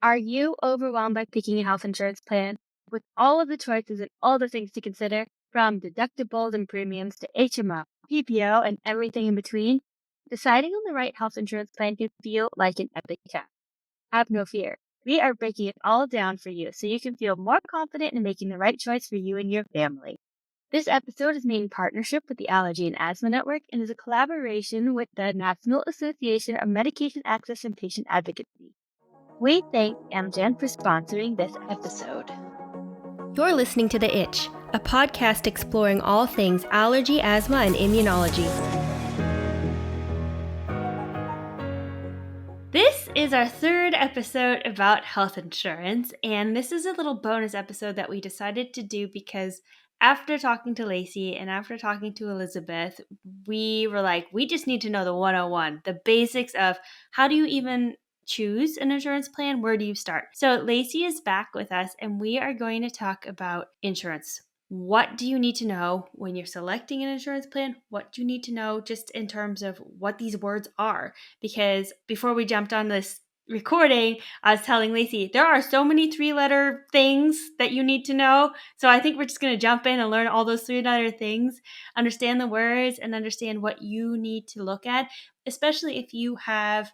Are you overwhelmed by picking a health insurance plan? With all of the choices and all the things to consider, from deductibles and premiums to HMO, PPO, and everything in between, deciding on the right health insurance plan can feel like an epic task. Have no fear. We are breaking it all down for you so you can feel more confident in making the right choice for you and your family. This episode is made in partnership with the Allergy and Asthma Network and is a collaboration with the National Association of Medication Access and Patient Advocacy. We thank Amgen for sponsoring this episode. You're listening to The Itch, a podcast exploring all things allergy, asthma, and immunology. This is our third episode about health insurance, and this is a little bonus episode that we decided to do because after talking to Lacey and after talking to Elizabeth, we were like, we just need to know the 101, the basics of how do you even choose an insurance plan? Where do you start? So Lacey is back with us, and we are going to talk about insurance. What do you need to know when you're selecting an insurance plan? What do you need to know just in terms of what these words are? Because before we jumped on this recording, I was telling Lacey, there are so many 3-letter things that you need to know. So I think we're just going to jump in and learn all those 3-letter things, understand the words, and understand what you need to look at, especially if you have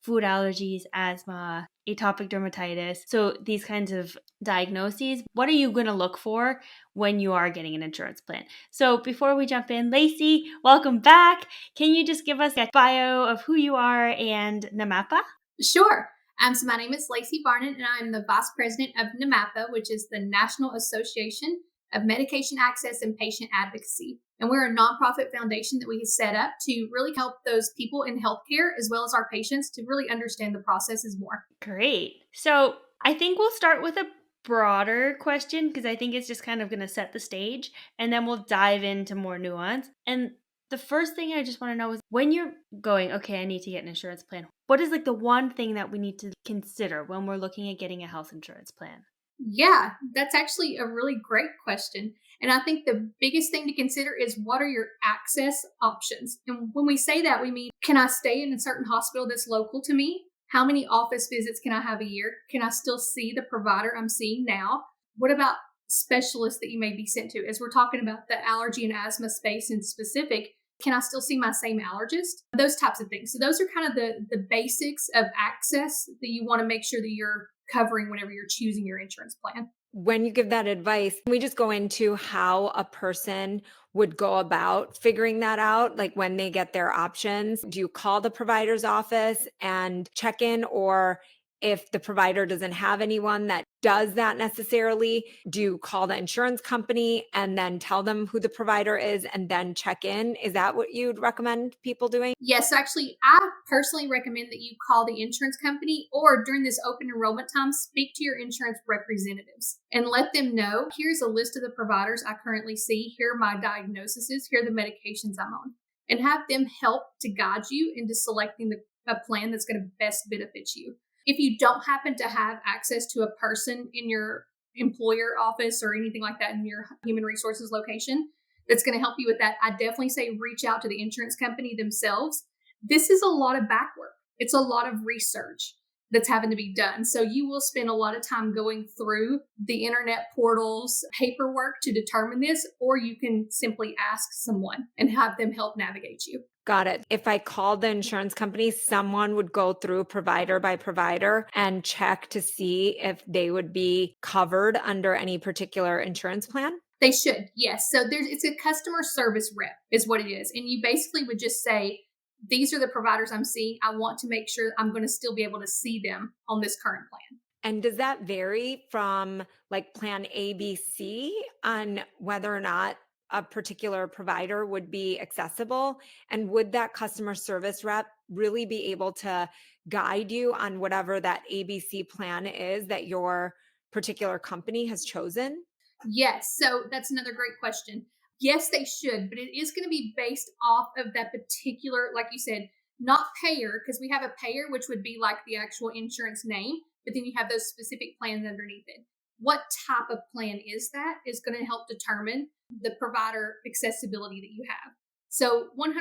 food allergies, asthma, atopic dermatitis. So these kinds of diagnoses, what are you going to look for when you are getting an insurance plan? So before we jump in, Lacey, welcome back. Can you just give us a bio of who you are and NAMAPA? Sure. So my name is Lacey Varnon, and I'm the Vice President of NAMAPA, which is the National Association of Medication Access and Patient Advocacy. And we're a nonprofit foundation that we have set up to really help those people in healthcare as well as our patients to really understand the processes more. Great. So I think we'll start with a broader question because I think it's just kind of going to set the stage, and then we'll dive into more nuance. And the first thing I just want to know is when you're going, okay, I need to get an insurance plan, what is like the one thing that we need to consider when we're looking at getting a health insurance plan? Yeah, that's actually a really great question. And I think the biggest thing to consider is what are your access options? And when we say that, we mean, can I stay in a certain hospital that's local to me? How many office visits can I have a year? Can I still see the provider I'm seeing now? What about specialists that you may be sent to? As we're talking about the allergy and asthma space in specific, can I still see my same allergist? Those types of things. So those are kind of the basics of access that you want to make sure that you're covering whenever you're choosing your insurance plan. When you give that advice, can we just go into how a person would go about figuring that out? Like when they get their options, do you call the provider's office and check in? Or if the provider doesn't have anyone that does that necessarily, do you call the insurance company and then tell them who the provider is and then check in? Is that what you'd recommend people doing? Yes, actually, I personally recommend that you call the insurance company or during this open enrollment time, speak to your insurance representatives and let them know, here's a list of the providers I currently see. Here are my diagnoses. Here are the medications I'm on. And have them help to guide you into selecting a plan that's going to best benefit you. If you don't happen to have access to a person in your employer office or anything like that in your human resources location that's going to help you with that, I definitely say reach out to the insurance company themselves. This is a lot of back work. It's a lot of research that's having to be done. So you will spend a lot of time going through the internet portals, paperwork to determine this, or you can simply ask someone and have them help navigate you. Got it. If I called the insurance company, someone would go through provider by provider and check to see if they would be covered under any particular insurance plan? They should, yes. So it's a customer service rep is what it is. And you basically would just say, these are the providers I'm seeing. I want to make sure I'm going to still be able to see them on this current plan. And does that vary from like plan ABC on whether or not a particular provider would be accessible? And would that customer service rep really be able to guide you on whatever that ABC plan is that your particular company has chosen? Yes. So that's another great question. Yes, they should, but it is going to be based off of that particular, like you said, not payer, because we have a payer, which would be like the actual insurance name, but then you have those specific plans underneath it. What type of plan is that is going to help determine the provider accessibility that you have. So 100%,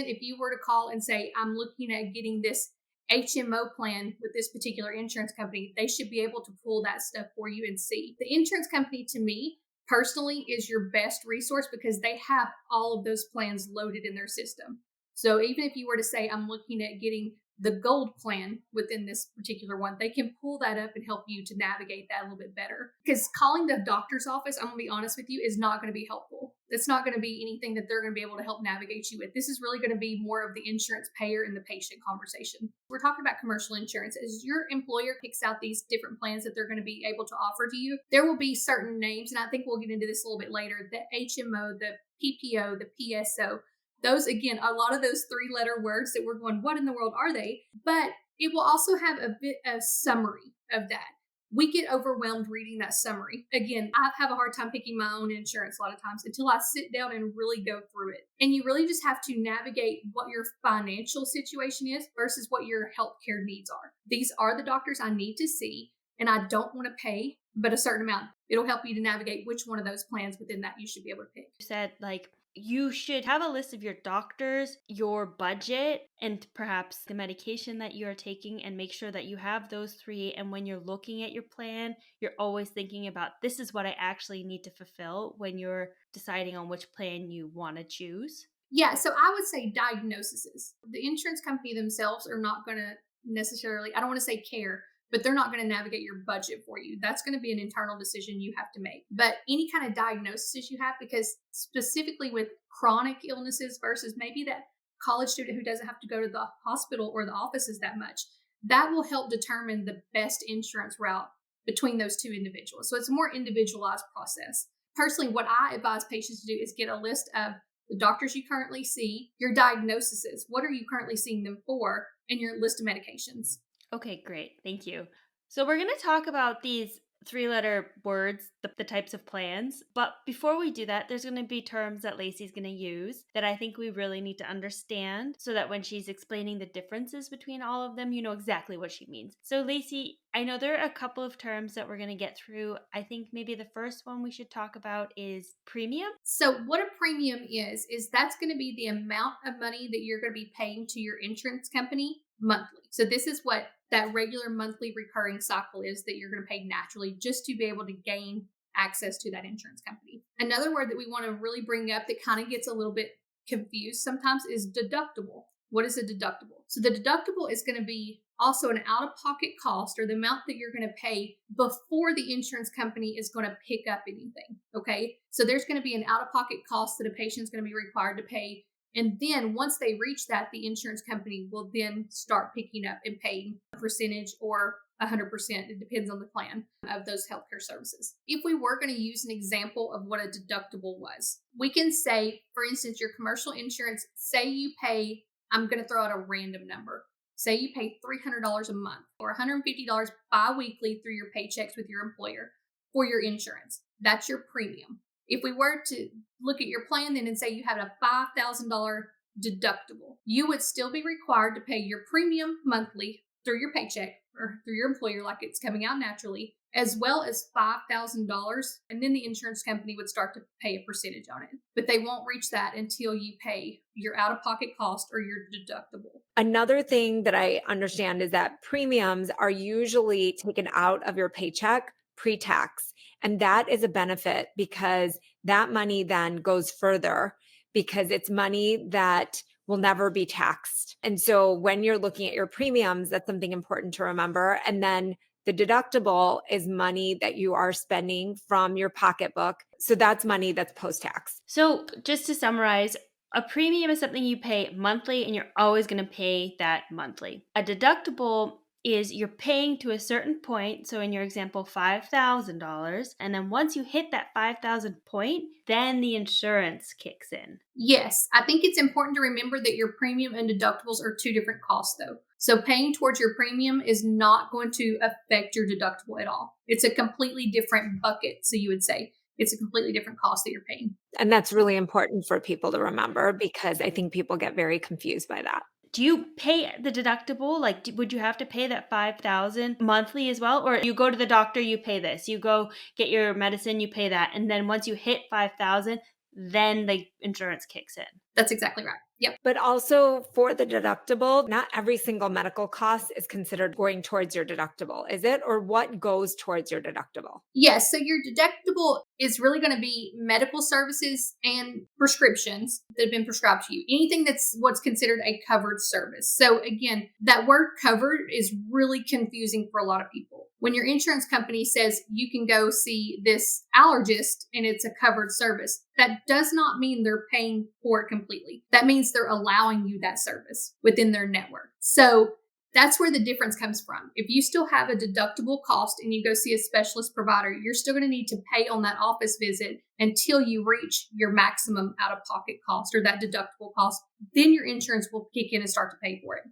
if you were to call and say, I'm looking at getting this HMO plan with this particular insurance company, they should be able to pull that stuff for you and see. The insurance company, to me, personally, is your best resource because they have all of those plans loaded in their system. So even if you were to say, I'm looking at getting the gold plan within this particular one, they can pull that up and help you to navigate that a little bit better. Because calling the doctor's office, I'm going to be honest with you, is not going to be helpful. It's not going to be anything that they're going to be able to help navigate you with. This is really going to be more of the insurance payer and the patient conversation. We're talking about commercial insurance. As your employer picks out these different plans that they're going to be able to offer to you, there will be certain names, and I think we'll get into this a little bit later, the HMO, the PPO, the PSO. Those, again, a lot of those 3-letter words that we're going, what in the world are they? But it will also have a bit of summary of that. We get overwhelmed reading that summary. Again, I have a hard time picking my own insurance a lot of times until I sit down and really go through it. And you really just have to navigate what your financial situation is versus what your healthcare needs are. These are the doctors I need to see, and I don't want to pay but a certain amount. It'll help you to navigate which one of those plans within that you should be able to pick. You said you should have a list of your doctors, your budget, and perhaps the medication that you're taking, and make sure that you have those 3. And when you're looking at your plan, you're always thinking about, this is what I actually need to fulfill when you're deciding on which plan you want to choose. Yeah, so I would say diagnoses. The insurance company themselves are not going to necessarily, I don't want to say care, but they're not going to navigate your budget for you. That's going to be an internal decision you have to make. But any kind of diagnosis you have, because specifically with chronic illnesses versus maybe that college student who doesn't have to go to the hospital or the offices that much, that will help determine the best insurance route between those two individuals. So it's a more individualized process. Personally, what I advise patients to do is get a list of the doctors you currently see, your diagnoses, what are you currently seeing them for, and your list of medications. Okay, great. Thank you. So we're going to talk about these 3-letter words, the types of plans. But before we do that, there's going to be terms that Lacey's going to use that I think we really need to understand so that when she's explaining the differences between all of them, you know exactly what she means. So Lacey, I know there are a couple of terms that we're going to get through. I think maybe the first one we should talk about is premium. So what a premium is that's going to be the amount of money that you're going to be paying to your insurance company monthly. So this is what that regular monthly recurring cycle is that you're going to pay naturally just to be able to gain access to that insurance company. Another word that we want to really bring up that kind of gets a little bit confused sometimes is deductible. What is a deductible? So the deductible is going to be also an out-of-pocket cost, or the amount that you're going to pay before the insurance company is going to pick up anything. Okay. So there's going to be an out-of-pocket cost that a patient's going to be required to pay. And then once they reach that, the insurance company will then start picking up and paying a percentage or 100%. It depends on the plan of those healthcare services. If we were going to use an example of what a deductible was, we can say, for instance, your commercial insurance, say you pay, I'm going to throw out a random number. Say you pay $300 a month or $150 bi-weekly through your paychecks with your employer for your insurance. That's your premium. If we were to look at your plan then and say you have a $5,000 deductible, you would still be required to pay your premium monthly through your paycheck or through your employer like it's coming out naturally, as well as $5,000. And then the insurance company would start to pay a percentage on it. But they won't reach that until you pay your out-of-pocket cost or your deductible. Another thing that I understand is that premiums are usually taken out of your paycheck pre-tax. And that is a benefit because that money then goes further because it's money that will never be taxed. And so when you're looking at your premiums, that's something important to remember. And then the deductible is money that you are spending from your pocketbook. So that's money that's post-tax. So just to summarize, a premium is something you pay monthly and you're always going to pay that monthly. A deductible is you're paying to a certain point. So in your example, $5,000. And then once you hit that 5,000 point, then the insurance kicks in. Yes, I think it's important to remember that your premium and deductibles are two different costs though. So paying towards your premium is not going to affect your deductible at all. It's a completely different bucket. So you would say it's a completely different cost that you're paying. And that's really important for people to remember because I think people get very confused by that. Do you pay the deductible? Would you have to pay that $5,000 monthly as well? Or you go to the doctor, you pay this. You go get your medicine, you pay that. And then once you hit $5,000, then the insurance kicks in. That's exactly right. Yep. But also for the deductible, not every single medical cost is considered going towards your deductible, is it? Or what goes towards your deductible? Yes. So your deductible is really going to be medical services and prescriptions that have been prescribed to you. Anything that's what's considered a covered service. So again, that word covered is really confusing for a lot of people. When your insurance company says you can go see this allergist and it's a covered service, that does not mean they're paying for it completely. That means they're allowing you that service within their network. So that's where the difference comes from. If you still have a deductible cost and you go see a specialist provider, you're still going to need to pay on that office visit until you reach your maximum out-of-pocket cost or that deductible cost. Then your insurance will kick in and start to pay for it.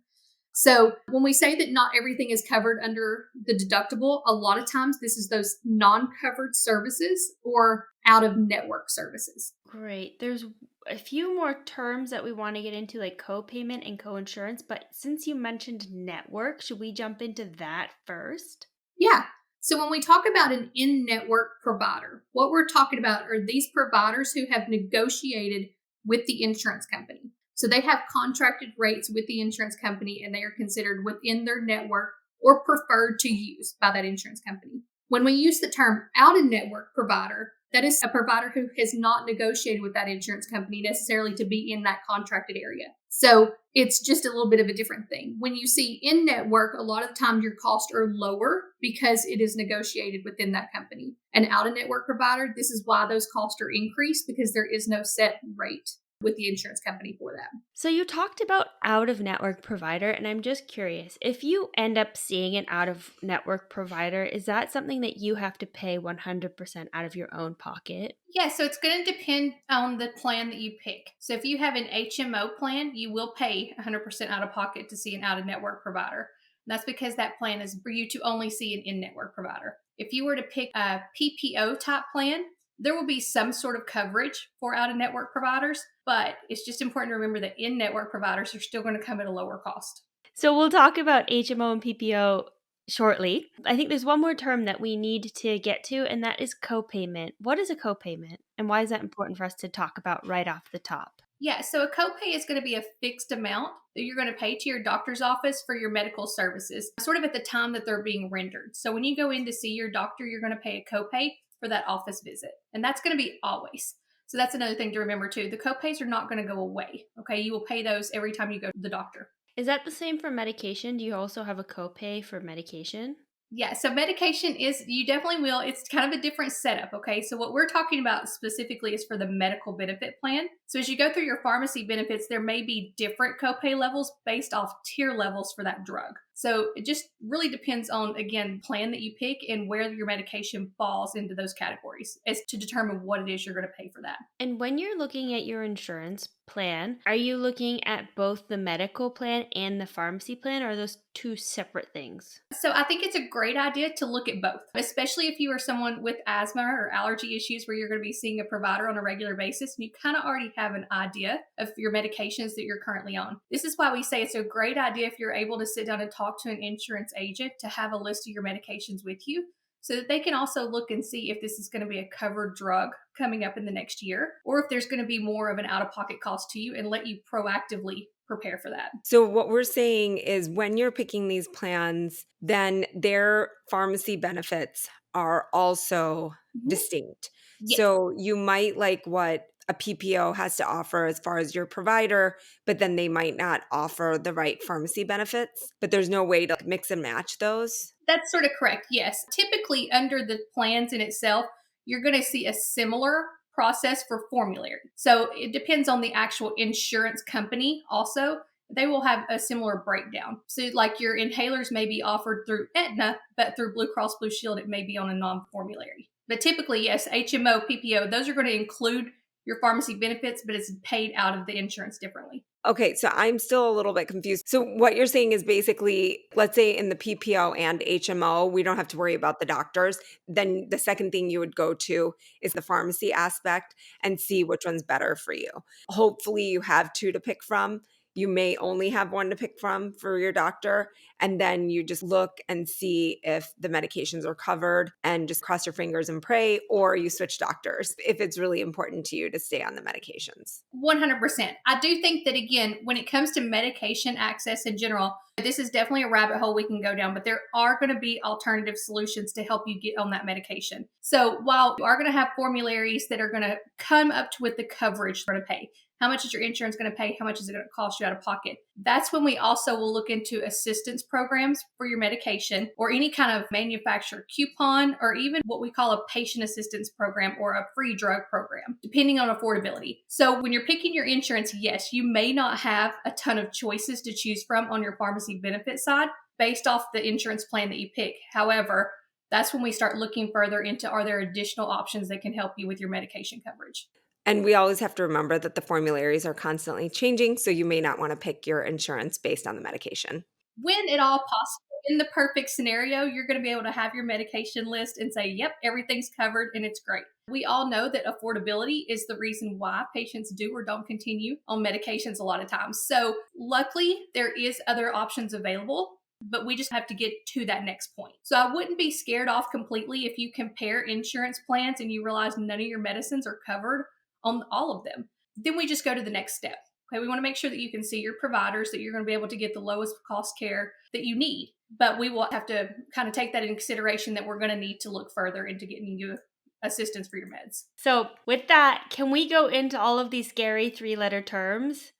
So when we say that not everything is covered under the deductible, a lot of times this is those non-covered services or out-of-network services. Great. There's a few more terms that we want to get into, like co-payment and co-insurance, but since you mentioned network, should we jump into that first? Yeah. So when we talk about an in-network provider, what we're talking about are these providers who have negotiated with the insurance company. So they have contracted rates with the insurance company and they are considered within their network or preferred to use by that insurance company. When we use the term out-of-network provider, that is a provider who has not negotiated with that insurance company necessarily to be in that contracted area. So it's just a little bit of a different thing. When you see in-network, a lot of the time your costs are lower because it is negotiated within that company. An out-of-network provider, this is why those costs are increased because there is no set rate with the insurance company for them. So you talked about out-of-network provider, and I'm just curious, if you end up seeing an out-of-network provider, is that something that you have to pay 100% out of your own pocket? Yeah, so it's going to depend on the plan that you pick. So if you have an HMO plan, you will pay 100% out of pocket to see an out-of-network provider. And that's because that plan is for you to only see an in-network provider. If you were to pick a PPO type plan, there will be some sort of coverage for out-of-network providers, but it's just important to remember that in-network providers are still going to come at a lower cost. So we'll talk about HMO and PPO shortly. I think there's one more term that we need to get to, and that is copayment. What is a copayment, and why is that important for us to talk about right off the top? Yeah, so a copay is going to be a fixed amount that you're going to pay to your doctor's office for your medical services, sort of at the time that they're being rendered. So when you go in to see your doctor, you're going to pay a copay for that office visit. And that's going to be always. So that's another thing to remember too. The copays are not going to go away. Okay. You will pay those every time you go to the doctor. Is that the same for medication? Do you also have a copay for medication? Yeah, so medication is, you definitely will. It's kind of a different setup, okay? So what we're talking about specifically is for the medical benefit plan. So as you go through your pharmacy benefits, there may be different copay levels based off tier levels for that drug. So it just really depends on, again, plan that you pick and where your medication falls into those categories as to determine what it is you're going to pay for that. And when you're looking at your insurance plan, are you looking at both the medical plan and the pharmacy plan, or are those two separate things? So I think it's a great idea to look at both, especially if you are someone with asthma or allergy issues where you're going to be seeing a provider on a regular basis and you kind of already have an idea of your medications that you're currently on. This is why we say it's a great idea if you're able to sit down and talk to an insurance agent to have a list of your medications with you, so that they can also look and see if this is going to be a covered drug coming up in the next year, or if there's going to be more of an out-of-pocket cost to you and let you proactively prepare for that. So what we're saying is when you're picking these plans, then their pharmacy benefits are also distinct. Yes. So you might like what a PPO has to offer as far as your provider, but then they might not offer the right pharmacy benefits, but there's no way to mix and match those. That's sort of correct. Yes. Typically under the plans in itself, you're going to see a similar process for formulary. So it depends on the actual insurance company also. They will have a similar breakdown. So like your inhalers may be offered through Aetna, but through Blue Cross Blue Shield, it may be on a non-formulary. But typically, yes, HMO, PPO, those are going to include your pharmacy benefits, but it's paid out of the insurance differently. Okay, so I'm still a little bit confused. So what you're saying is basically, let's say in the PPO and HMO, we don't have to worry about the doctors. Then the second thing you would go to is the pharmacy aspect and see which one's better for you. Hopefully you have two to pick from. You may only have one to pick from for your doctor. And then you just look and see if the medications are covered and just cross your fingers and pray, or you switch doctors if it's really important to you to stay on the medications. 100%. I do think that, again, when it comes to medication access in general, this is definitely a rabbit hole we can go down, but there are going to be alternative solutions to help you get on that medication. So while you are going to have formularies that are going to come up to with the coverage you're going to pay, how much is your insurance going to pay? How much is it going to cost you out of pocket? That's when we also will look into assistance programs for your medication, or any kind of manufacturer coupon, or even what we call a patient assistance program or a free drug program, depending on affordability. So when you're picking your insurance, yes, you may not have a ton of choices to choose from on your pharmacy benefit side based off the insurance plan that you pick. However, that's when we start looking further into, are there additional options that can help you with your medication coverage? And we always have to remember that the formularies are constantly changing, so you may not want to pick your insurance based on the medication. When at all possible, in the perfect scenario, you're going to be able to have your medication list and say, yep, everything's covered and it's great. We all know that affordability is the reason why patients do or don't continue on medications a lot of times. So luckily, there is other options available, but we just have to get to that next point. So I wouldn't be scared off completely if you compare insurance plans and you realize none of your medicines are covered on all of them. Then we just go to the next step. Okay, we want to make sure that you can see your providers, that you're going to be able to get the lowest cost care that you need. But we will have to kind of take that into consideration, that we're going to need to look further into getting you assistance for your meds. So with that, can we go into all of these scary 3-letter terms?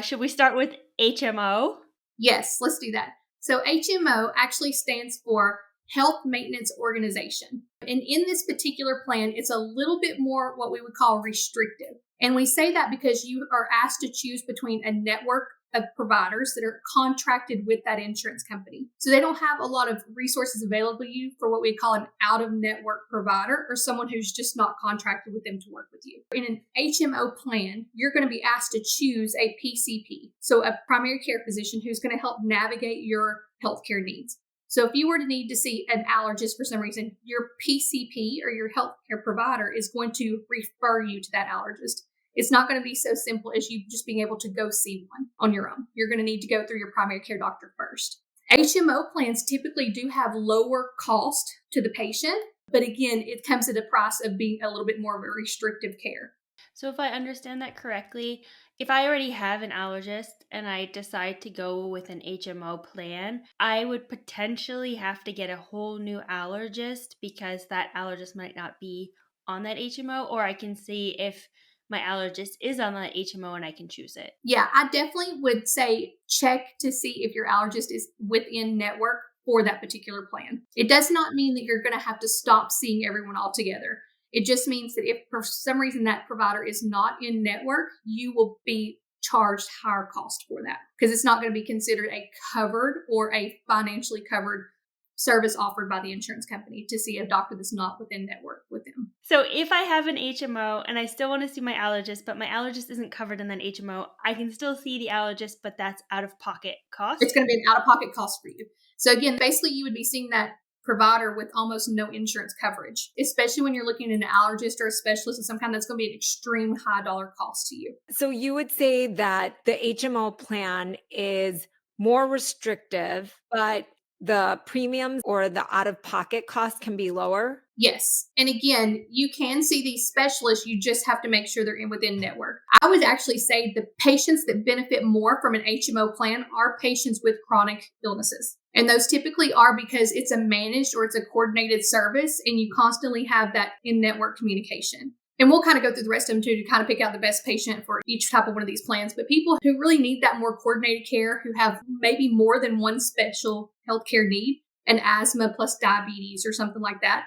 Should we start with HMO? Yes, let's do that. So HMO actually stands for Health Maintenance Organization. And in this particular plan, it's a little bit more what we would call restrictive. And we say that because you are asked to choose between a network of providers that are contracted with that insurance company. So they don't have a lot of resources available to you for what we call an out-of-network provider, or someone who's just not contracted with them to work with you. In an HMO plan, you're going to be asked to choose a PCP, so a primary care physician who's going to help navigate your healthcare needs. So if you were to need to see an allergist for some reason, your PCP or your healthcare provider is going to refer you to that allergist. It's not going to be so simple as you just being able to go see one on your own. You're going to need to go through your primary care doctor first. HMO plans typically do have lower cost to the patient, but again, it comes at a price of being a little bit more of a restrictive care. So if I understand that correctly, if I already have an allergist and I decide to go with an HMO plan, I would potentially have to get a whole new allergist because that allergist might not be on that HMO, or I can see if my allergist is on that HMO and I can choose it. Yeah, I definitely would say check to see if your allergist is within network for that particular plan. It does not mean that you're going to have to stop seeing everyone altogether. It just means that if for some reason that provider is not in network, you will be charged higher cost for that, because it's not going to be considered a covered or a financially covered service offered by the insurance company to see a doctor that's not within network with them. So if I have an HMO and I still want to see my allergist, but my allergist isn't covered in that HMO, I can still see the allergist, but that's out of pocket cost? It's going to be an out-of-pocket cost for you. So again, basically you would be seeing that provider with almost no insurance coverage, especially when you're looking at an allergist or a specialist of some kind. That's going to be an extreme high dollar cost to you. So you would say that the HMO plan is more restrictive, but the premiums or the out-of-pocket cost can be lower? Yes. And again, you can see these specialists. You just have to make sure they're within network. I would actually say the patients that benefit more from an HMO plan are patients with chronic illnesses. And those typically are because it's a managed or it's a coordinated service, and you constantly have that in-network communication. And we'll kind of go through the rest of them too to kind of pick out the best patient for each type of one of these plans. But people who really need that more coordinated care, who have maybe more than one special healthcare need, an asthma plus diabetes or something like that,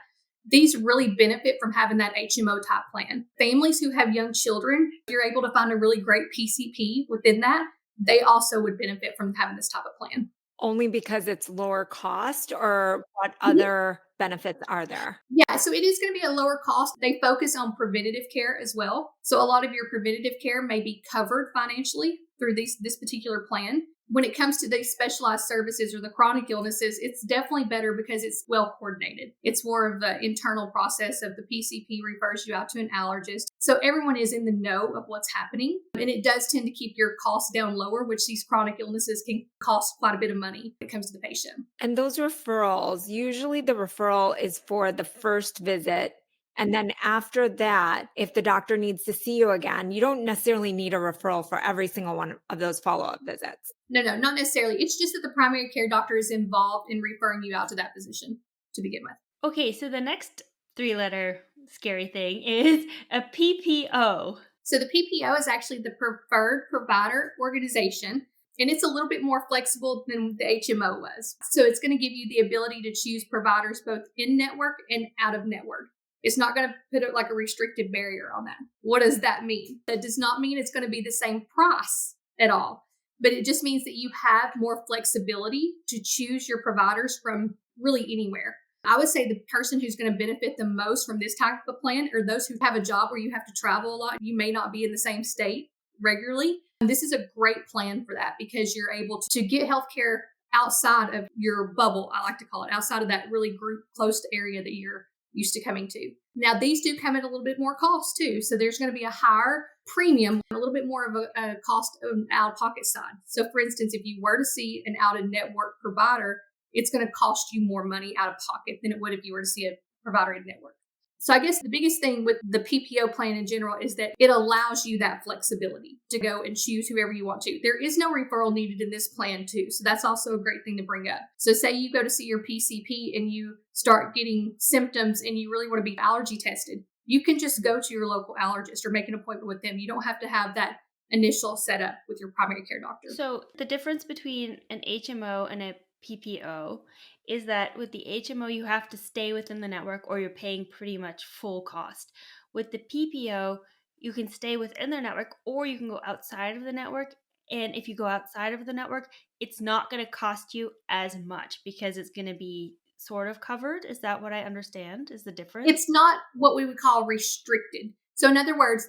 these really benefit from having that HMO type plan. Families who have young children, if you're able to find a really great PCP within that, they also would benefit from having this type of plan. Only because it's lower cost, or what other benefits are there? Yeah, so it is going to be a lower cost. They focus on preventative care as well. So a lot of your preventative care may be covered financially. through this particular plan. When it comes to these specialized services or the chronic illnesses, it's definitely better because it's well coordinated. It's more of the internal process of the PCP refers you out to an allergist. So everyone is in the know of what's happening. And it does tend to keep your costs down lower, which these chronic illnesses can cost quite a bit of money when it comes to the patient. And those referrals, usually the referral is for the first visit. And then after that, if the doctor needs to see you again, you don't necessarily need a referral for every single one of those follow-up visits. No, not necessarily. It's just that the primary care doctor is involved in referring you out to that physician to begin with. Okay, so the next 3-letter scary thing is a PPO. So the PPO is actually the Preferred Provider Organization, and it's a little bit more flexible than the HMO was. So it's going to give you the ability to choose providers both in-network and out-of-network. It's not going to put it like a restricted barrier on that. What does that mean? That does not mean it's going to be the same price at all, but it just means that you have more flexibility to choose your providers from really anywhere. I would say the person who's going to benefit the most from this type of plan are those who have a job where you have to travel a lot. You may not be in the same state regularly. And this is a great plan for that because you're able to get healthcare outside of your bubble, I like to call it, outside of that really group close area that you're used to coming to. Now, these do come at a little bit more cost too. So there's going to be a higher premium, a little bit more of a cost of an out-of-pocket side. So for instance, if you were to see an out-of-network provider, it's going to cost you more money out of pocket than it would if you were to see a provider in network. So I guess the biggest thing with the PPO plan in general is that it allows you that flexibility to go and choose whoever you want to. There is no referral needed in this plan too. So that's also a great thing to bring up. So say you go to see your PCP and you start getting symptoms and you really want to be allergy tested. You can just go to your local allergist or make an appointment with them. You don't have to have that initial setup with your primary care doctor. So the difference between an HMO and a PPO is that with the HMO, you have to stay within the network or you're paying pretty much full cost. With the PPO, you can stay within their network or you can go outside of the network. And if you go outside of the network, it's not going to cost you as much because it's going to be sort of covered. Is that what I understand is the difference? It's not what we would call restricted. So in other words,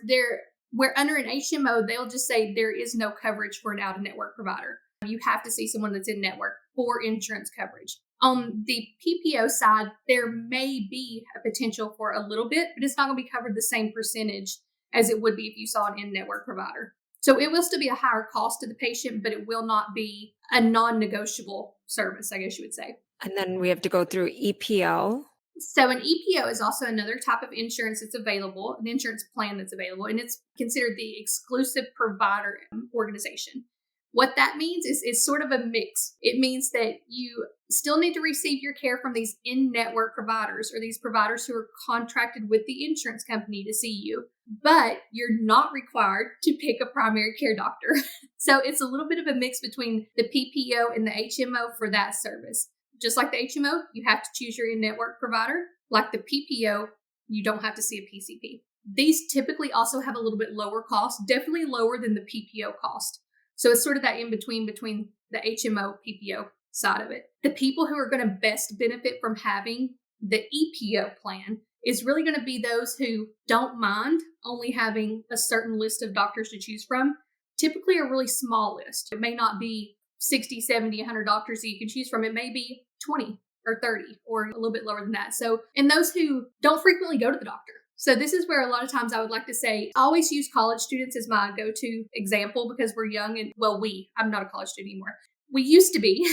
where under an HMO, they'll just say there is no coverage for an out-of-network provider. You have to see someone that's in network for insurance coverage. On the PPO side, there may be a potential for a little bit, but it's not going to be covered the same percentage as it would be if you saw an in-network provider. So it will still be a higher cost to the patient, but it will not be a non-negotiable service, I guess you would say. And then we have to go through EPO. So an EPO is also another type of insurance that's available, an insurance plan that's available, and it's considered the exclusive provider organization. What that means is sort of a mix. It means that you still need to receive your care from these in-network providers or these providers who are contracted with the insurance company to see you, but you're not required to pick a primary care doctor. So it's a little bit of a mix between the PPO and the HMO for that service. Just like the HMO, you have to choose your in-network provider. Like the PPO, you don't have to see a PCP. These typically also have a little bit lower cost, definitely lower than the PPO cost. So it's sort of that in between the HMO, PPO side of it. The people who are going to best benefit from having the EPO plan is really going to be those who don't mind only having a certain list of doctors to choose from, typically a really small list. It may not be 60, 70, 100 doctors that you can choose from. It may be 20 or 30 or a little bit lower than that. So, and those who don't frequently go to the doctor. So this is where a lot of times I would like to say, I always use college students as my go-to example because we're young and, I'm not a college student anymore. We used to be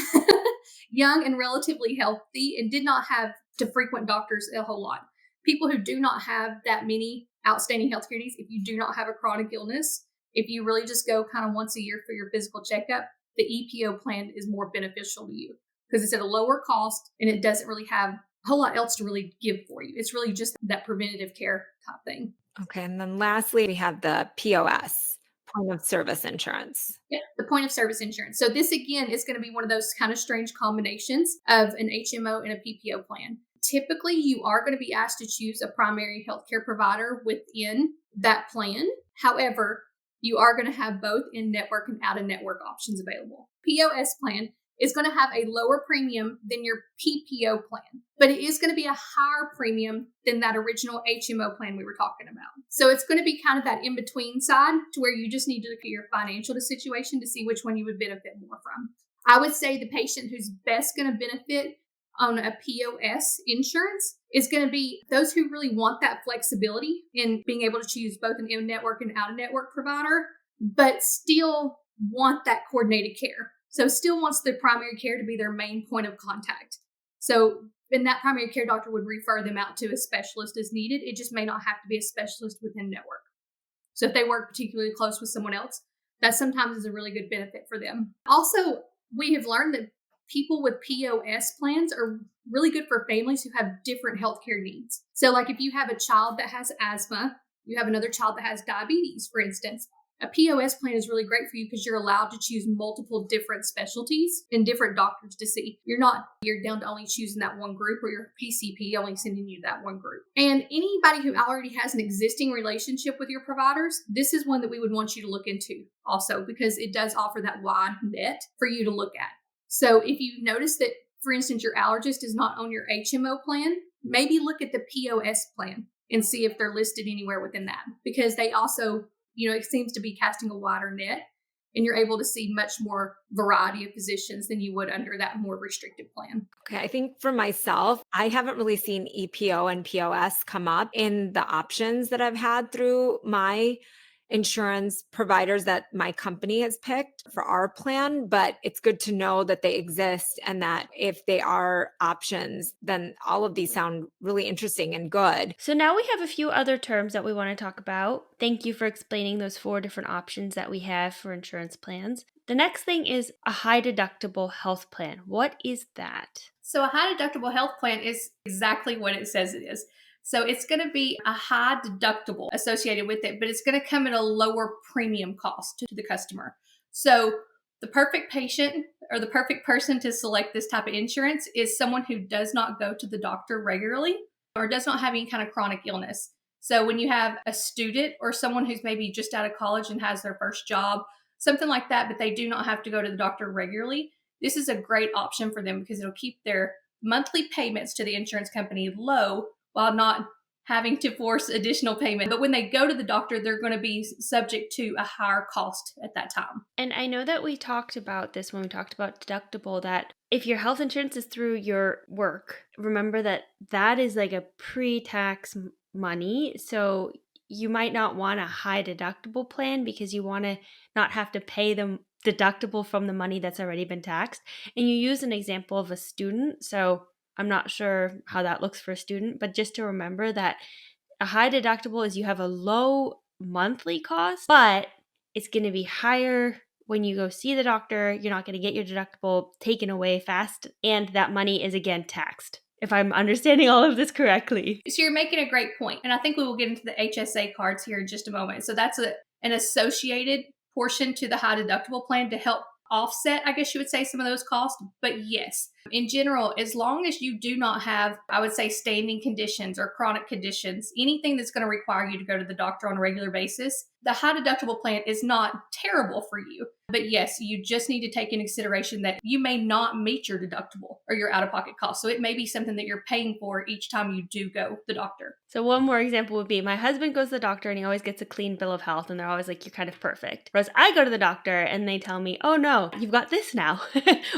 young and relatively healthy and did not have to frequent doctors a whole lot. People who do not have that many outstanding healthcare needs, if you do not have a chronic illness, if you really just go kind of once a year for your physical checkup, the EPO plan is more beneficial to you because it's at a lower cost and it doesn't really have a whole lot else to really give for you. It's really just that preventative care type thing. Okay. And then lastly, we have the POS, point of service insurance. Yeah, the point of service insurance. So this again is going to be one of those kind of strange combinations of an HMO and a PPO plan. Typically, you are going to be asked to choose a primary healthcare provider within that plan. However, you are going to have both in-network and out-of-network options available. POS plan is going to have a lower premium than your PPO plan. but it is going to be a higher premium than that original HMO plan we were talking about. So it's going to be kind of that in-between side to where you just need to look at your financial situation to see which one you would benefit more from. I would say the patient who's best going to benefit on a POS insurance is going to be those who really want that flexibility in being able to choose both an in-network and out-of-network provider, but still want that coordinated care. So still wants the primary care to be their main point of contact. So then that primary care doctor would refer them out to a specialist as needed. It just may not have to be a specialist within network. So if they work particularly close with someone else, that sometimes is a really good benefit for them. Also, we have learned that people with POS plans are really good for families who have different healthcare needs. So like if you have a child that has asthma, you have another child that has diabetes, for instance, a POS plan is really great for you because you're allowed to choose multiple different specialties and different doctors to see. You're down to only choosing that one group, or your PCP only sending you that one group. And anybody who already has an existing relationship with your providers, this is one that we would want you to look into also, because it does offer that wide net for you to look at. So if you notice that, for instance, your allergist is not on your HMO plan, maybe look at the POS plan and see if they're listed anywhere within that, because they also, it seems to be casting a wider net, and you're able to see much more variety of physicians than you would under that more restricted plan. Okay, I think for myself, I haven't really seen EPO and POS come up in the options that I've had through my insurance providers that my company has picked for our plan, but it's good to know that they exist, and that if they are options, then all of these sound really interesting and good. So now we have a few other terms that we want to talk about. Thank you for explaining those 4 different options that we have for insurance plans. The next thing is a high deductible health plan. What is that? So a high deductible health plan is exactly what it says it is. So it's going to be a high deductible associated with it, but it's going to come at a lower premium cost to the customer. So the perfect patient or the perfect person to select this type of insurance is someone who does not go to the doctor regularly or does not have any kind of chronic illness. So when you have a student or someone who's maybe just out of college and has their first job, something like that, but they do not have to go to the doctor regularly, this is a great option for them because it'll keep their monthly payments to the insurance company low while not having to force additional payment. But when they go to the doctor, they're going to be subject to a higher cost at that time. And I know that we talked about this when we talked about deductible, that if your health insurance is through your work, remember that is like a pre-tax money. So you might not want a high deductible plan because you want to not have to pay the deductible from the money that's already been taxed. And you use an example of a student. So I'm not sure how that looks for a student, but just to remember that a high deductible is you have a low monthly cost, but it's going to be higher when you go see the doctor. You're not going to get your deductible taken away fast, and that money is again taxed, if I'm understanding all of this correctly. So you're making a great point, and I think we will get into the HSA cards here in just a moment. So that's an associated portion to the high deductible plan to help offset, I guess you would say, some of those costs. But yes, in general, as long as you do not have, I would say, standing conditions or chronic conditions, anything that's going to require you to go to the doctor on a regular basis, the high deductible plan is not terrible for you. But yes, you just need to take into consideration that you may not meet your deductible or your out-of-pocket cost. So it may be something that you're paying for each time you do go to the doctor. So one more example would be my husband goes to the doctor and he always gets a clean bill of health, and they're always like, you're kind of perfect. Whereas I go to the doctor and they tell me, oh no, you've got this now,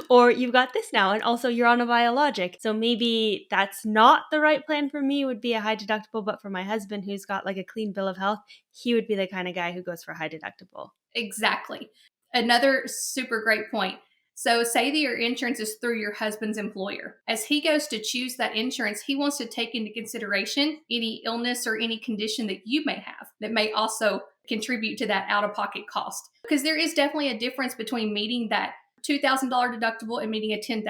or you've got this now, and also you're on a biologic. So maybe that's not the right plan for me, would be a high deductible, but for my husband who's got like a clean bill of health, he would be the kind of guy who goes for high deductible. Exactly. Another super great point. So say that your insurance is through your husband's employer. As he goes to choose that insurance, he wants to take into consideration any illness or any condition that you may have that may also contribute to that out-of-pocket cost. Because there is definitely a difference between meeting that $2,000 deductible and meeting a $10,000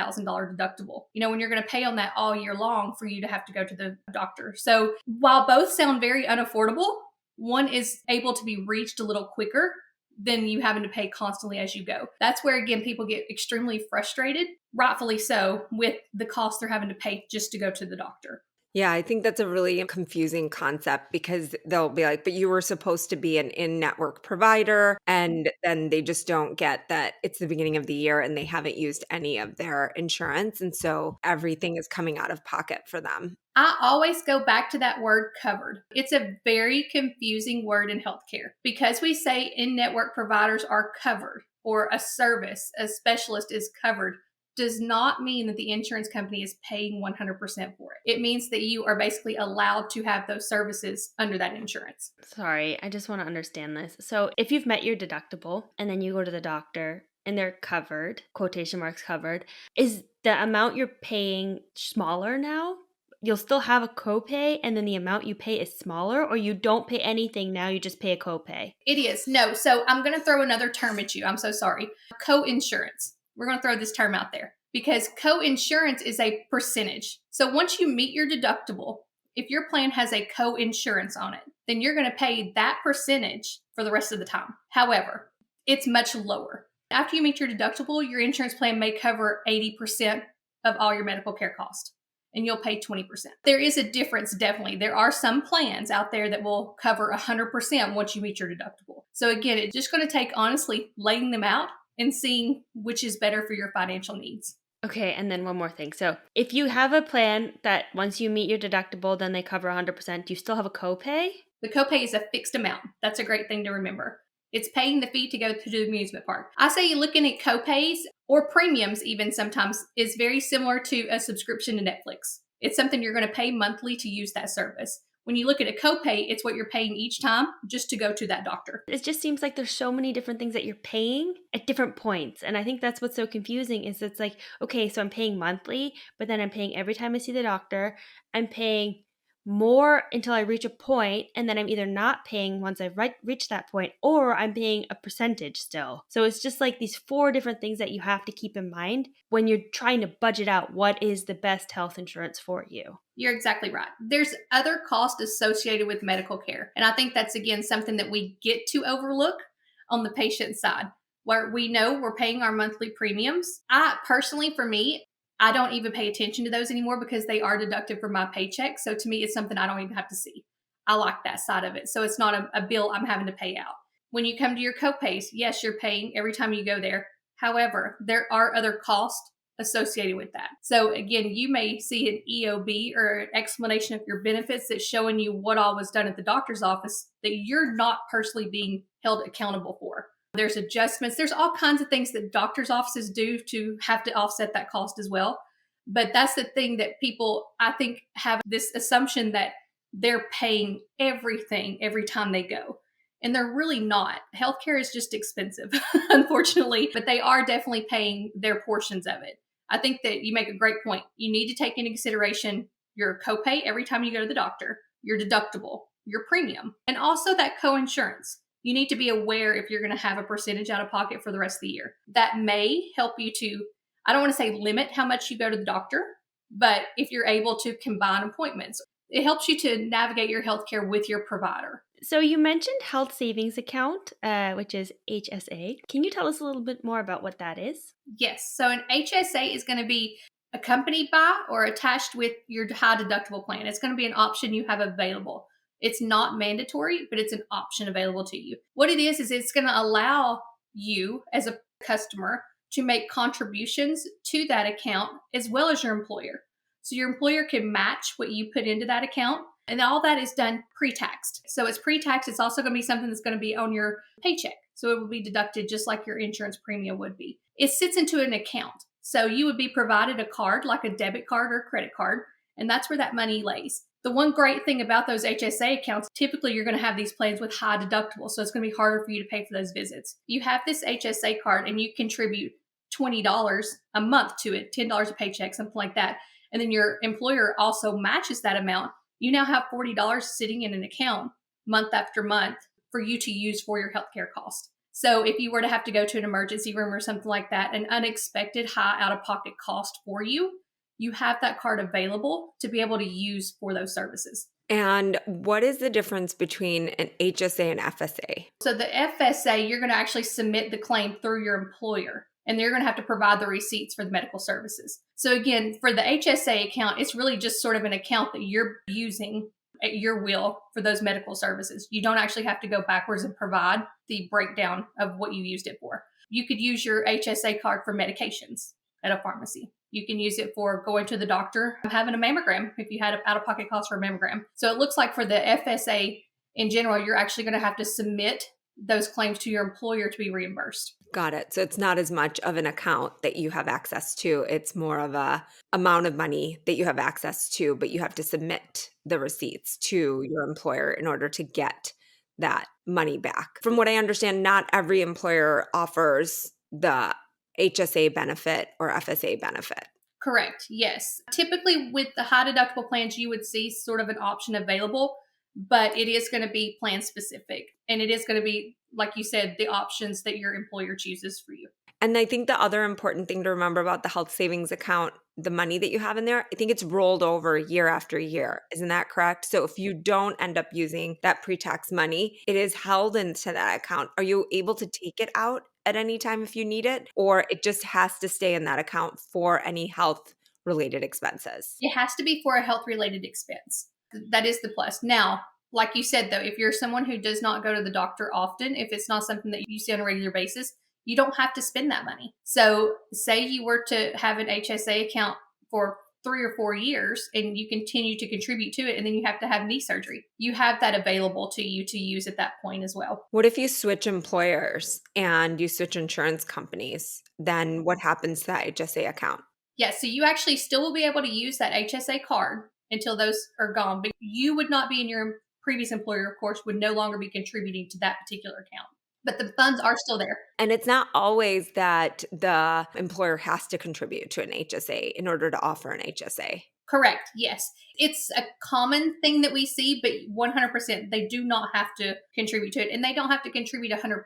deductible. When you're going to pay on that all year long for you to have to go to the doctor. So while both sound very unaffordable, one is able to be reached a little quicker than you having to pay constantly as you go. That's where, again, people get extremely frustrated, rightfully so, with the cost they're having to pay just to go to the doctor. Yeah, I think that's a really confusing concept because they'll be like, but you were supposed to be an in-network provider. And then they just don't get that it's the beginning of the year and they haven't used any of their insurance. And so everything is coming out of pocket for them. I always go back to that word covered. It's a very confusing word in healthcare because we say in-network providers are covered or a service, a specialist is covered, does not mean that the insurance company is paying 100% for it. It means that you are basically allowed to have those services under that insurance. Sorry, I just want to understand this. So if you've met your deductible and then you go to the doctor and they're covered, quotation marks covered, is the amount you're paying smaller now? You'll still have a copay and then the amount you pay is smaller, or you don't pay anything now, you just pay a copay? It is. No. So I'm going to throw another term at you. I'm so sorry. Co-insurance. We're going to throw this term out there because co-insurance is a percentage. So once you meet your deductible, if your plan has a co-insurance on it, then you're going to pay that percentage for the rest of the time. However, it's much lower. After you meet your deductible, your insurance plan may cover 80% of all your medical care costs, and you'll pay 20%. There is a difference, definitely. There are some plans out there that will cover 100% once you meet your deductible. So again, it's just going to take, honestly, laying them out and seeing which is better for your financial needs. Okay, and then one more thing. So if you have a plan that once you meet your deductible, then they cover 100%, do you still have a copay? The copay is a fixed amount. That's a great thing to remember. It's paying the fee to go to the amusement park. I say looking at copays or premiums even sometimes is very similar to a subscription to Netflix. It's something you're going to pay monthly to use that service. When you look at a copay, it's what you're paying each time just to go to that doctor. It just seems like there's so many different things that you're paying at different points. And I think that's what's so confusing is it's like, okay, so I'm paying monthly, but then I'm paying every time I see the doctor. I'm paying more until I reach a point, and then I'm either not paying once I've reached that point, or I'm paying a percentage still. So it's just like these 4 different things that you have to keep in mind when you're trying to budget out what is the best health insurance for you. You're exactly right. There's other costs associated with medical care. And I think that's, again, something that we get to overlook on the patient side, where we know we're paying our monthly premiums. Personally, for me, I don't even pay attention to those anymore because they are deducted from my paycheck. So to me, it's something I don't even have to see. I like that side of it. So it's not a bill I'm having to pay out. When you come to your copays, yes, you're paying every time you go there. However, there are other costs associated with that. So again, you may see an EOB or an explanation of your benefits that's showing you what all was done at the doctor's office that you're not personally being held accountable for. There's adjustments. There's all kinds of things that doctors' offices do to have to offset that cost as well. But that's the thing that people, I think, have this assumption that they're paying everything every time they go. And they're really not. Healthcare is just expensive, unfortunately, but they are definitely paying their portions of it. I think that you make a great point. You need to take into consideration your copay every time you go to the doctor, your deductible, your premium, and also that co-insurance. You need to be aware if you're going to have a percentage out of pocket for the rest of the year. That may help you to, I don't want to say limit how much you go to the doctor, but if you're able to combine appointments, it helps you to navigate your healthcare with your provider. So you mentioned health savings account, which is HSA. Can you tell us a little bit more about what that is? Yes. So an HSA is going to be accompanied by or attached with your high deductible plan. It's going to be an option you have available. It's not mandatory, but it's an option available to you. What it is it's going to allow you as a customer to make contributions to that account as well as your employer. So your employer can match what you put into that account, and all that is done pre-taxed. So it's pre-taxed. It's also going to be something that's going to be on your paycheck. So it will be deducted just like your insurance premium would be. It sits into an account. So you would be provided a card like a debit card or credit card, and that's where that money lays. The one great thing about those HSA accounts, typically you're going to have these plans with high deductibles, so it's going to be harder for you to pay for those visits. You have this HSA card and you contribute $20 a month to it, $10 a paycheck, something like that. And then your employer also matches that amount. You now have $40 sitting in an account month after month for you to use for your healthcare cost. So if you were to have to go to an emergency room or something like that, an unexpected high out-of-pocket cost for you, you have that card available to be able to use for those services. And what is the difference between an HSA and FSA? So the FSA, you're going to actually submit the claim through your employer. and they're going to have to provide the receipts for the medical services. So again, for the HSA account, it's really just sort of an account that you're using at your will for those medical services. You don't actually have to go backwards and provide the breakdown of what you used it for. You could use your HSA card for medications at a pharmacy. You can use it for going to the doctor, having a mammogram if you had an out-of-pocket cost for a mammogram. So it looks like for the FSA in general, you're actually going to have to submit those claims to your employer to be reimbursed. Got it. So it's not as much of an account that you have access to. It's more of a amount of money that you have access to, but you have to submit the receipts to your employer in order to get that money back. From what I understand, not every employer offers the HSA benefit or FSA benefit. Correct. Yes. Typically with the high deductible plans, you would see sort of an option available, but it is going to be plan specific. And it is going to be, like you said, the options that your employer chooses for you. And I think the other important thing to remember about the health savings account, the money that you have in there, I think it's rolled over year after year. Isn't that correct? So if you don't end up using that pre-tax money, it is held into that account. Are you able to take it out at any time if you need it? Or it just has to stay in that account for any health related expenses? It has to be for a health related expense. That is the plus. Now, like you said, though, if you're someone who does not go to the doctor often, if it's not something that you see on a regular basis, you don't have to spend that money. So say you were to have an HSA account for 3 or 4 years and you continue to contribute to it, and then you have to have knee surgery. You have that available to you to use at that point as well. What if you switch employers and you switch insurance companies? Then what happens to that HSA account? Yeah, so you actually still will be able to use that HSA card until those are gone, but you would not be in your previous employer, of course, would no longer be contributing to that particular account. But the funds are still there. And it's not always that the employer has to contribute to an HSA in order to offer an HSA. Correct. Yes. It's a common thing that we see, but 100%, they do not have to contribute to it, and they don't have to contribute 100%.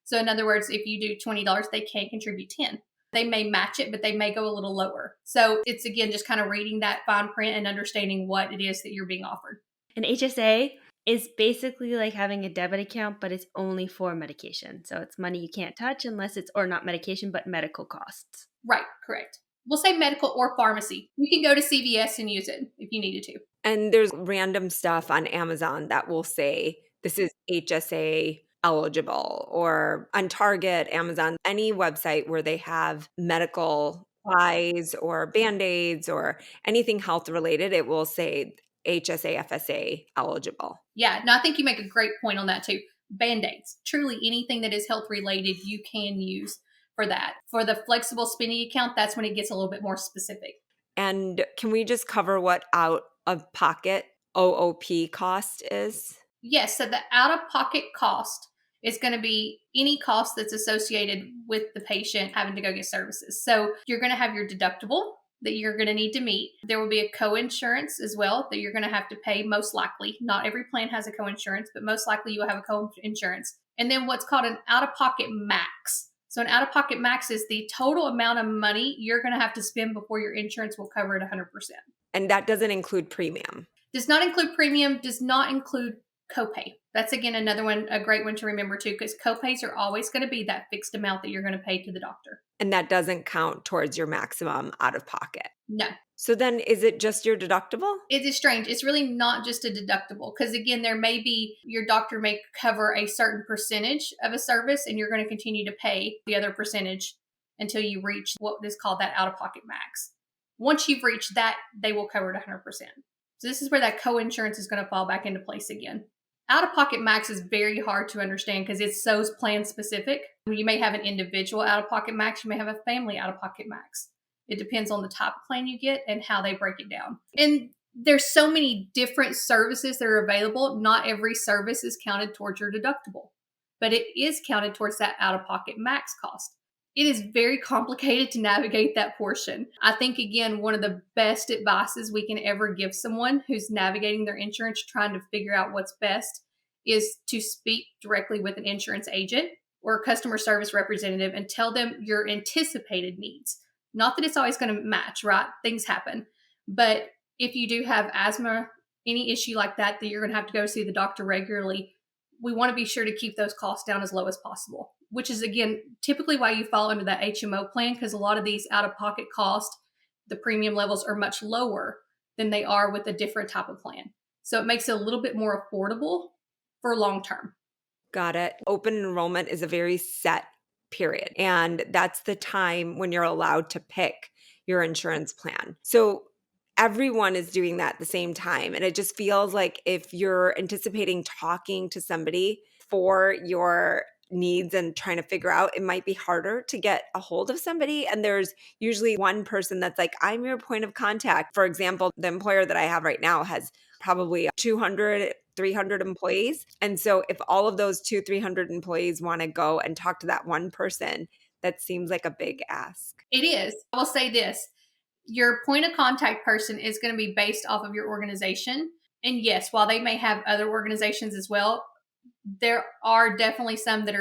So in other words, if you do $20, they can't contribute 10. They may match it, but they may go a little lower. So it's, again, just kind of reading that fine print and understanding what it is that you're being offered. An HSA is basically like having a debit account, but it's only for medication. So it's money you can't touch unless it's, or not medication, but medical costs. Right. Correct. We'll say medical or pharmacy. You can go to CVS and use it if you needed to. And there's random stuff on Amazon that will say this is HSA eligible, or on Target, Amazon, any website where they have medical supplies or Band-Aids or anything health related, it will say HSA, FSA eligible. Yeah, no, I think you make a great point on that too. Band-Aids, truly anything that is health related, you can use for that. For the flexible spending account, that's when it gets a little bit more specific. And can we just cover what out of pocket OOP cost is? Yes, so the out-of-pocket cost is going to be any cost that's associated with the patient having to go get services. So you're going to have your deductible that you're going to need to meet. There will be a co-insurance as well that you're going to have to pay, most likely. Not every plan has a co-insurance, but most likely you will have a co-insurance. And then what's called an out-of-pocket max. So an out-of-pocket max is the total amount of money you're going to have to spend before your insurance will cover it 100%. And that doesn't include premium. Does not include premium, does not include copay. That's, again, another one, a great one to remember too, because copays are always going to be that fixed amount that you're going to pay to the doctor. And that doesn't count towards your maximum out of pocket. No. So then is it just your deductible? It is strange. It's really not just a deductible, because again, there may be, your doctor may cover a certain percentage of a service and you're going to continue to pay the other percentage until you reach what is called that out-of-pocket max. Once you've reached that, they will cover it 100%. So this is where that co-insurance is going to fall back into place again. Out-of-pocket max is very hard to understand because it's so plan specific. You may have an individual out-of-pocket max. You may have a family out-of-pocket max. It depends on the type of plan you get and how they break it down. And there's so many different services that are available. Not every service is counted towards your deductible, but it is counted towards that out-of-pocket max cost. It is very complicated to navigate that portion. I think, again, one of the best advices we can ever give someone who's navigating their insurance, trying to figure out what's best, is to speak directly with an insurance agent or a customer service representative and tell them your anticipated needs. Not that it's always going to match, right? Things happen. But if you do have asthma, any issue like that you're going to have to go see the doctor regularly, we want to be sure to keep those costs down as low as possible. which is, again, typically why you fall under that HMO plan, because a lot of these out-of-pocket costs, the premium levels are much lower than they are with a different type of plan. So it makes it a little bit more affordable for long term. Got it. Open enrollment is a very set period, and that's the time when you're allowed to pick your insurance plan. So everyone is doing that at the same time. And it just feels like if you're anticipating talking to somebody for your needs and trying to figure out, it might be harder to get a hold of somebody. And there's usually one person that's like, I'm your point of contact. For example, the employer that I have right now has probably 200, 300 employees. And so if all of those 300 employees want to go and talk to that one person, that seems like a big ask. It is. I will say this. Your point of contact person is going to be based off of your organization. And yes, while they may have other organizations as well, there are definitely some that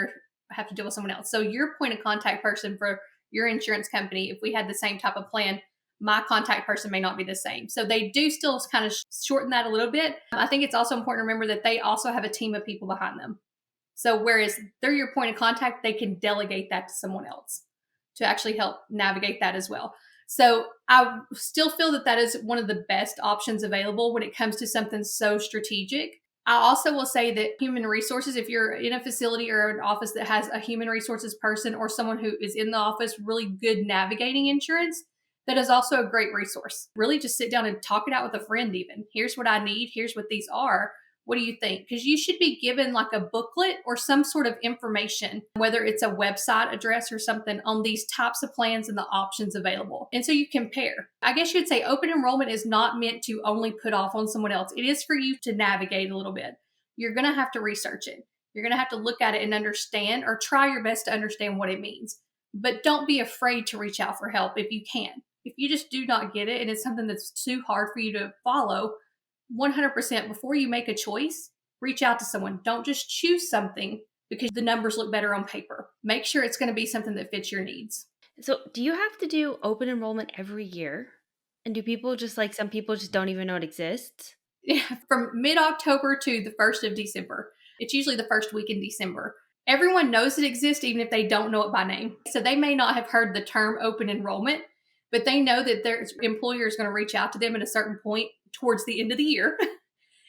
have to deal with someone else. So your point of contact person for your insurance company, if we had the same type of plan, my contact person may not be the same. So they do still kind of shorten that a little bit. I think it's also important to remember that they also have a team of people behind them. So whereas they're your point of contact, they can delegate that to someone else to actually help navigate that as well. So I still feel that that is one of the best options available when it comes to something so strategic. I also will say that human resources, if you're in a facility or an office that has a human resources person or someone who is in the office really good navigating insurance, that is also a great resource. Really just sit down and talk it out with a friend even. Here's what I need. Here's what these are. What do you think? Because you should be given like a booklet or some sort of information, whether it's a website address or something, on these types of plans and the options available. And so you compare. I guess you'd say open enrollment is not meant to only put off on someone else. It is for you to navigate a little bit. You're going to have to research it. You're going to have to look at it and understand, or try your best to understand what it means. But don't be afraid to reach out for help if you can. If you just do not get it and it's something that's too hard for you to follow, 100% before you make a choice, reach out to someone. Don't just choose something because the numbers look better on paper. Make sure it's going to be something that fits your needs. So do you have to do open enrollment every year? And do people just some people just don't even know it exists? Yeah, from mid-October to the 1st of December. It's usually the first week in December. Everyone knows it exists even if they don't know it by name. So they may not have heard the term open enrollment, but they know that their employer is going to reach out to them at a certain point towards the end of the year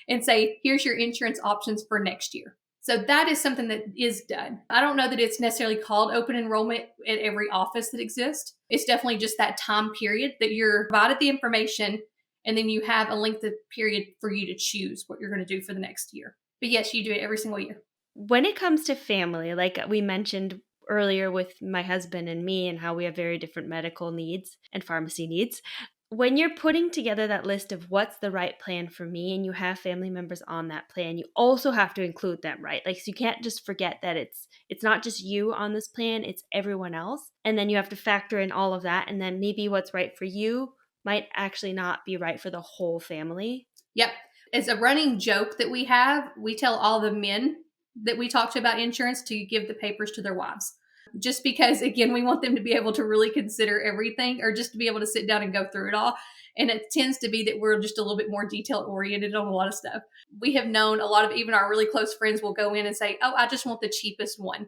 and say, here's your insurance options for next year. So that is something that is done. I don't know that it's necessarily called open enrollment at every office that exists. It's definitely just that time period that you're provided the information, and then you have a length of period for you to choose what you're going to do for the next year. But yes, you do it every single year. When it comes to family, like we mentioned earlier with my husband and me and how we have very different medical needs and pharmacy needs, when you're putting together that list of what's the right plan for me and you have family members on that plan, you also have to include them, right? So you can't just forget that it's not just you on this plan, it's everyone else. And then you have to factor in all of that. And then maybe what's right for you might actually not be right for the whole family. Yep. It's a running joke that we have. We tell all the men that we talk to about insurance to give the papers to their wives. Just because, again, we want them to be able to really consider everything, or just to be able to sit down and go through it all. And it tends to be that we're just a little bit more detail oriented on a lot of stuff. We have known a lot of even our really close friends will go in and say, oh, I just want the cheapest one.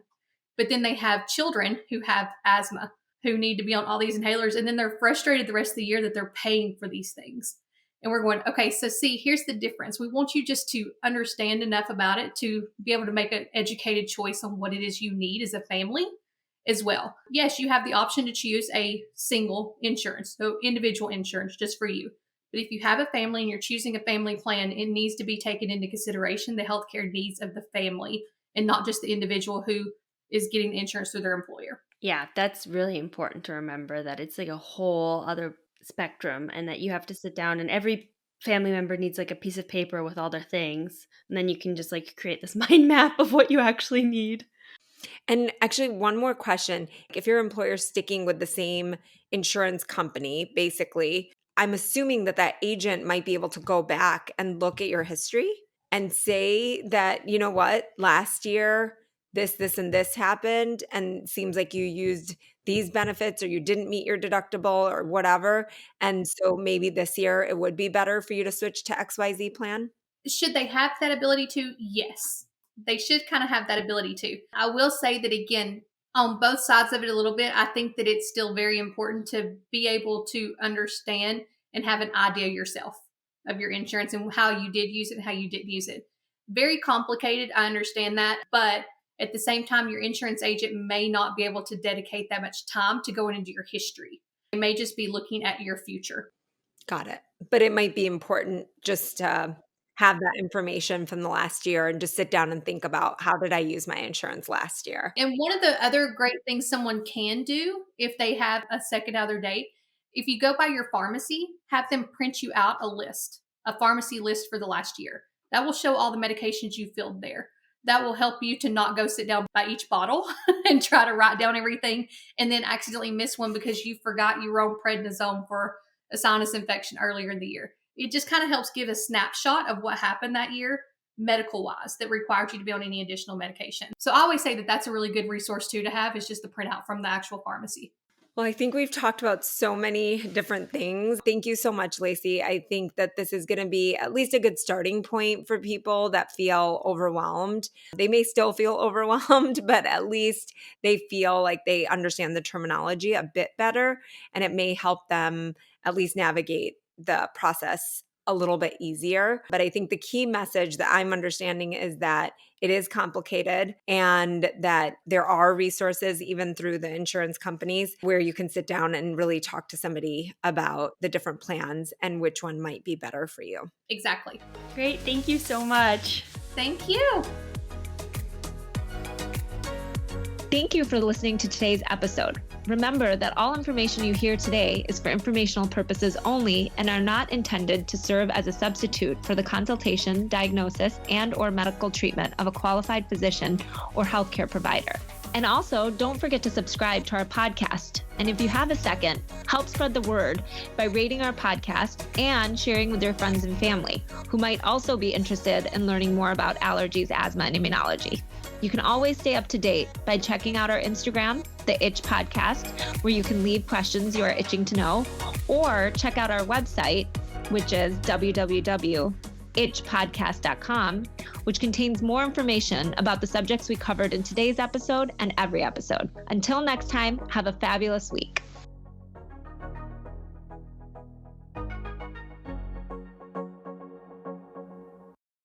But then they have children who have asthma, who need to be on all these inhalers. And then they're frustrated the rest of the year that they're paying for these things. And we're going, okay, so see, here's the difference. We want you just to understand enough about it to be able to make an educated choice on what it is you need as a family as well. Yes, you have the option to choose a single insurance, so individual insurance just for you. But if you have a family and you're choosing a family plan, it needs to be taken into consideration the healthcare needs of the family and not just the individual who is getting the insurance through their employer. Yeah, that's really important to remember, that it's a whole other spectrum, and that you have to sit down, and every family member needs a piece of paper with all their things, and then you can just create this mind map of what you actually need. And actually, one more question. If your employer is sticking with the same insurance company, basically, I'm assuming that that agent might be able to go back and look at your history and say that, you know what, last year, this, and this happened, and seems like you used these benefits, or you didn't meet your deductible, or whatever. And so maybe this year it would be better for you to switch to XYZ plan. Should they have that ability to? Yes. They should kind of have that ability to. I will say that, again, on both sides of it a little bit. I think that it's still very important to be able to understand and have an idea yourself of your insurance and how you did use it and how you didn't use it. Very complicated, I understand that, but at the same time, your insurance agent may not be able to dedicate that much time to going into your history. They may just be looking at your future. Got it. But it might be important just to have that information from the last year and just sit down and think about, how did I use my insurance last year? And one of the other great things someone can do if they have a second out of their date, if you go by your pharmacy, have them print you out a pharmacy list for the last year. That will show all the medications you filled there. That will help you to not go sit down by each bottle and try to write down everything and then accidentally miss one because you forgot you were on prednisone for a sinus infection earlier in the year. It just kind of helps give a snapshot of what happened that year, medical wise, that required you to be on any additional medication. So I always say that that's a really good resource too to have, is just the printout from the actual pharmacy. Well, I think we've talked about so many different things. Thank you so much, Lacey. I think that this is going to be at least a good starting point for people that feel overwhelmed. They may still feel overwhelmed, but at least they feel like they understand the terminology a bit better, and it may help them at least navigate the process a little bit easier. But I think the key message that I'm understanding is that it is complicated and that there are resources, even through the insurance companies, where you can sit down and really talk to somebody about the different plans and which one might be better for you. Exactly. Great. Thank you so much. Thank you. Thank you for listening to today's episode. Remember that all information you hear today is for informational purposes only and are not intended to serve as a substitute for the consultation, diagnosis, and/or medical treatment of a qualified physician or healthcare provider. And also, don't forget to subscribe to our podcast. And if you have a second, help spread the word by rating our podcast and sharing with your friends and family who might also be interested in learning more about allergies, asthma, and immunology. You can always stay up to date by checking out our Instagram, The Itch Podcast, where you can leave questions you are itching to know, or check out our website, which is www.itchpodcast.com, which contains more information about the subjects we covered in today's episode and every episode. Until next time, have a fabulous week.